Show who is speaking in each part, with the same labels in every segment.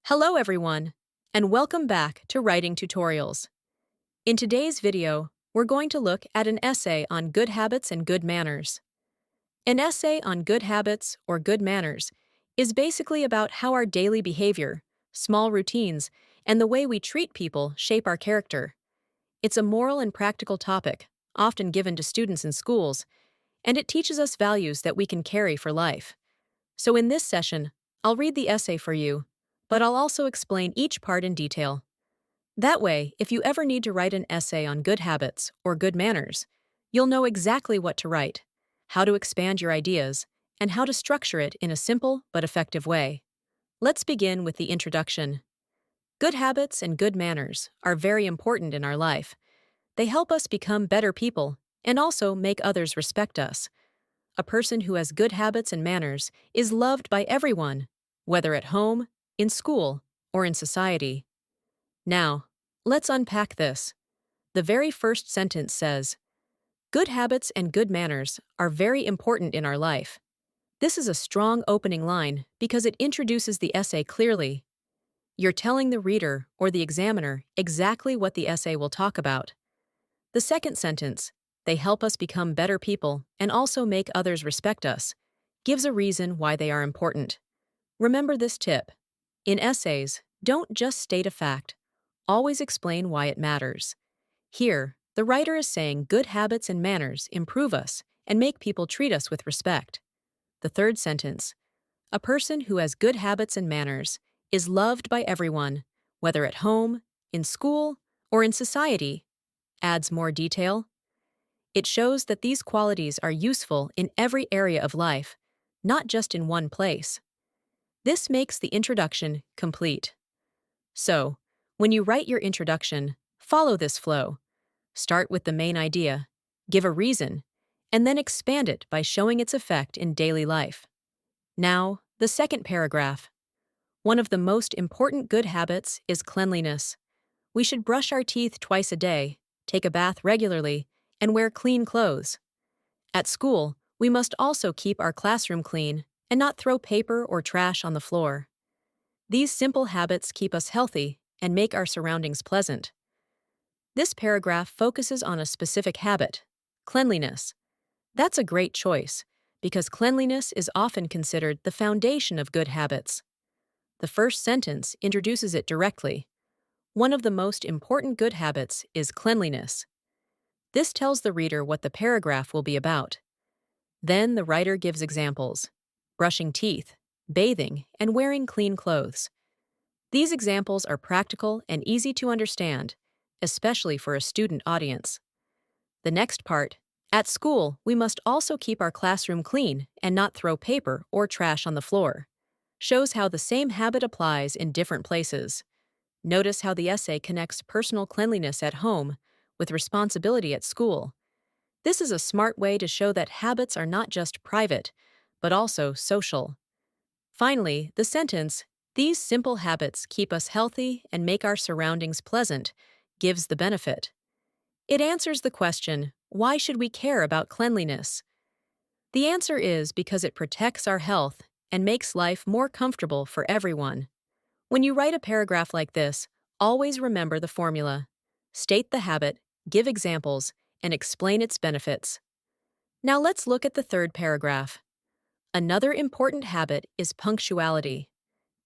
Speaker 1: Hello everyone, and welcome back to Writing Tutorials. In today's video, we're going to look at an essay on good habits and good manners. An essay on good habits or good manners is basically about how our daily behavior, small routines, and the way we treat people shape our character. It's a moral and practical topic, often given to students in schools, and it teaches us values that we can carry for life. So in this session, I'll read the essay for you, but I'll also explain each part in detail. That way, if you ever need to write an essay on good habits or good manners, you'll know exactly what to write, how to expand your ideas, and how to structure it in a simple but effective way. Let's begin with the introduction. Good habits and good manners are very important in our life. They help us become better people and also make others respect us. A person who has good habits and manners is loved by everyone, whether at home, in school, or in society. Now, let's unpack this. The very first sentence says, "Good habits and good manners are very important in our life." This is a strong opening line because it introduces the essay clearly. You're telling the reader or the examiner exactly what the essay will talk about. The second sentence, "They help us become better people and also make others respect us," gives a reason why they are important. Remember this tip. In essays, don't just state a fact. Always explain why it matters. Here, the writer is saying good habits and manners improve us and make people treat us with respect. The third sentence, "A person who has good habits and manners is loved by everyone, whether at home, in school, or in society," adds more detail. It shows that these qualities are useful in every area of life, not just in one place. This makes the introduction complete. So, when you write your introduction, follow this flow. Start with the main idea, give a reason, and then expand it by showing its effect in daily life. Now, the second paragraph. One of the most important good habits is cleanliness. We should brush our teeth twice a day, take a bath regularly, and wear clean clothes. At school, we must also keep our classroom clean and not throw paper or trash on the floor. These simple habits keep us healthy and make our surroundings pleasant. This paragraph focuses on a specific habit, cleanliness. That's a great choice, because cleanliness is often considered the foundation of good habits. The first sentence introduces it directly. One of the most important good habits is cleanliness. This tells the reader what the paragraph will be about. Then the writer gives examples: brushing teeth, bathing, and wearing clean clothes. These examples are practical and easy to understand, especially for a student audience. The next part, at school, we must also keep our classroom clean and not throw paper or trash on the floor, shows how the same habit applies in different places. Notice how the essay connects personal cleanliness at home with responsibility at school. This is a smart way to show that habits are not just private, but also social. Finally, the sentence, "These simple habits keep us healthy and make our surroundings pleasant," gives the benefit. It answers the question, why should we care about cleanliness? The answer is because it protects our health and makes life more comfortable for everyone. When you write a paragraph like this, always remember the formula. State the habit, give examples, and explain its benefits. Now let's look at the third paragraph. Another important habit is punctuality.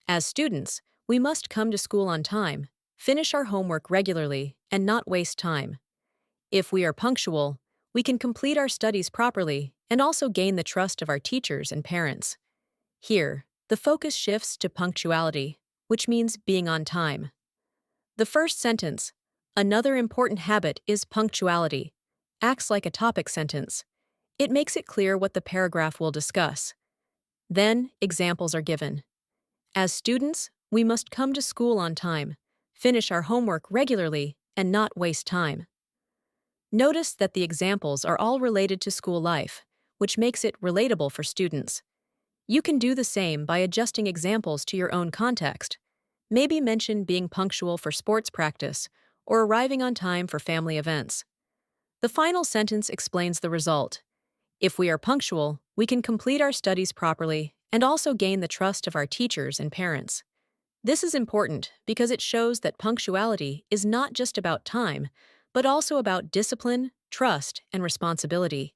Speaker 1: As students, we must come to school on time, finish our homework regularly, and not waste time. If we are punctual, we can complete our studies properly and also gain the trust of our teachers and parents. Here, the focus shifts to punctuality, which means being on time. The first sentence, "Another important habit is punctuality," acts like a topic sentence. It makes it clear what the paragraph will discuss. Then, examples are given. As students, we must come to school on time, finish our homework regularly, and not waste time. Notice that the examples are all related to school life, which makes it relatable for students. You can do the same by adjusting examples to your own context. Maybe mention being punctual for sports practice or arriving on time for family events. The final sentence explains the result. If we are punctual, we can complete our studies properly and also gain the trust of our teachers and parents. This is important because it shows that punctuality is not just about time, but also about discipline, trust, and responsibility.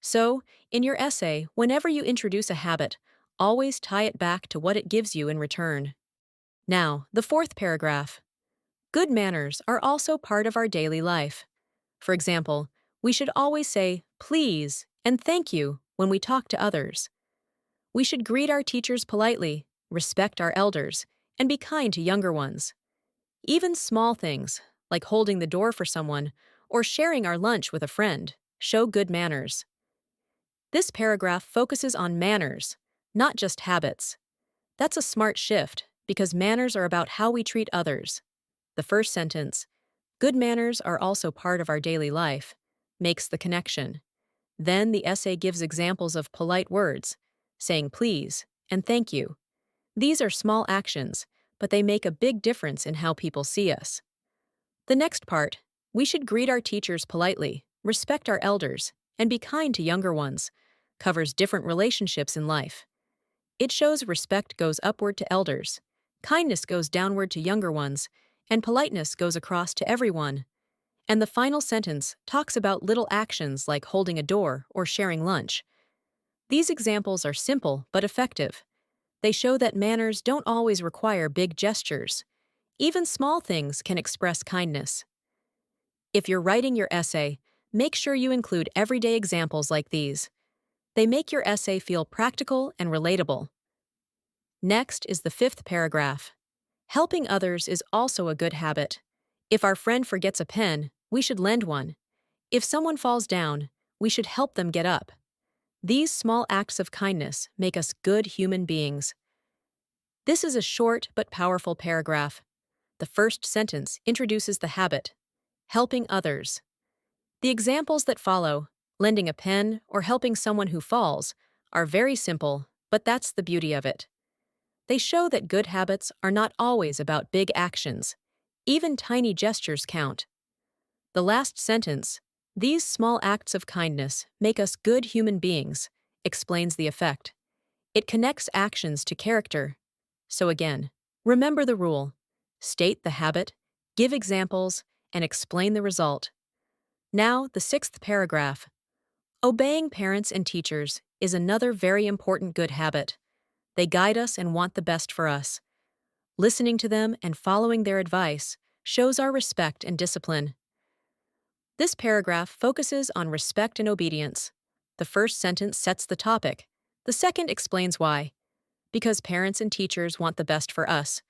Speaker 1: So, in your essay, whenever you introduce a habit, always tie it back to what it gives you in return. Now, the fourth paragraph. Good manners are also part of our daily life. For example, we should always say please and thank you when we talk to others. We should greet our teachers politely, respect our elders, and be kind to younger ones. Even small things, like holding the door for someone or sharing our lunch with a friend, show good manners. This paragraph focuses on manners, not just habits. That's a smart shift because manners are about how we treat others. The first sentence, good manners are also part of our daily life, makes the connection. Then the essay gives examples of polite words, saying please and thank you. These are small actions, but they make a big difference in how people see us. The next part, we should greet our teachers politely, respect our elders, and be kind to younger ones, covers different relationships in life. It shows respect goes upward to elders, kindness goes downward to younger ones, and politeness goes across to everyone. And the final sentence talks about little actions like holding a door or sharing lunch. These examples are simple but effective. They show that manners don't always require big gestures. Even small things can express kindness. If you're writing your essay, make sure you include everyday examples like these. They make your essay feel practical and relatable. Next is the fifth paragraph. Helping others is also a good habit. If our friend forgets a pen, we should lend one. If someone falls down, we should help them get up. These small acts of kindness make us good human beings. This is a short but powerful paragraph. The first sentence introduces the habit, helping others. The examples that follow, lending a pen or helping someone who falls, are very simple, but that's the beauty of it. They show that good habits are not always about big actions. Even tiny gestures count. The last sentence, these small acts of kindness make us good human beings, explains the effect. It connects actions to character. So again, remember the rule. State the habit, give examples, and explain the result. Now, the sixth paragraph. Obeying parents and teachers is another very important good habit. They guide us and want the best for us. Listening to them and following their advice shows our respect and discipline. This paragraph focuses on respect and obedience. The first sentence sets the topic. The second explains why. Because parents and teachers want the best for us.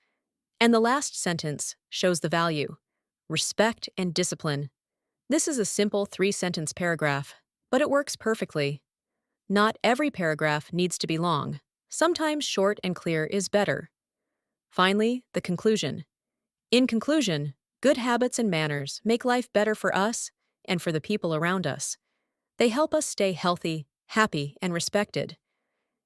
Speaker 1: And the last sentence shows the value. Respect and discipline. This is a simple three-sentence paragraph, but it works perfectly. Not every paragraph needs to be long. Sometimes short and clear is better. Finally, the conclusion. In conclusion, good habits and manners make life better for us and for the people around us. They help us stay healthy, happy, and respected.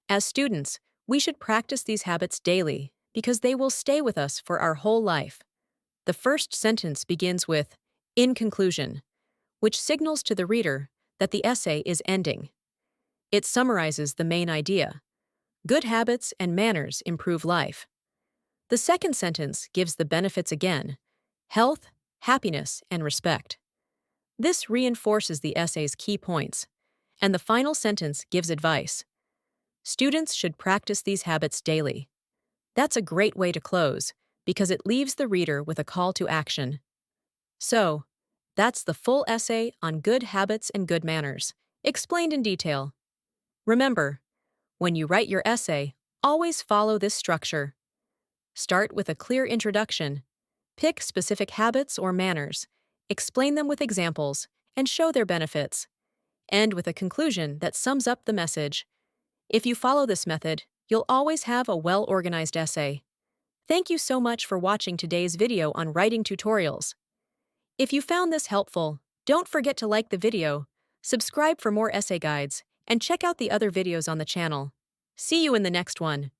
Speaker 1: As students, we should practice these habits daily because they will stay with us for our whole life. The first sentence begins with, in conclusion, which signals to the reader that the essay is ending. It summarizes the main idea. Good habits and manners improve life. The second sentence gives the benefits again: health, happiness, and respect. This reinforces the essay's key points. And the final sentence gives advice. Students should practice these habits daily. That's a great way to close because it leaves the reader with a call to action. So, that's the full essay on good habits and good manners, explained in detail. Remember, when you write your essay, always follow this structure. Start with a clear introduction. Pick specific habits or manners, explain them with examples, and show their benefits. End with a conclusion that sums up the message. If you follow this method, you'll always have a well-organized essay. Thank you so much for watching today's video on writing tutorials. If you found this helpful, don't forget to like the video, subscribe for more essay guides, and check out the other videos on the channel. See you in the next one.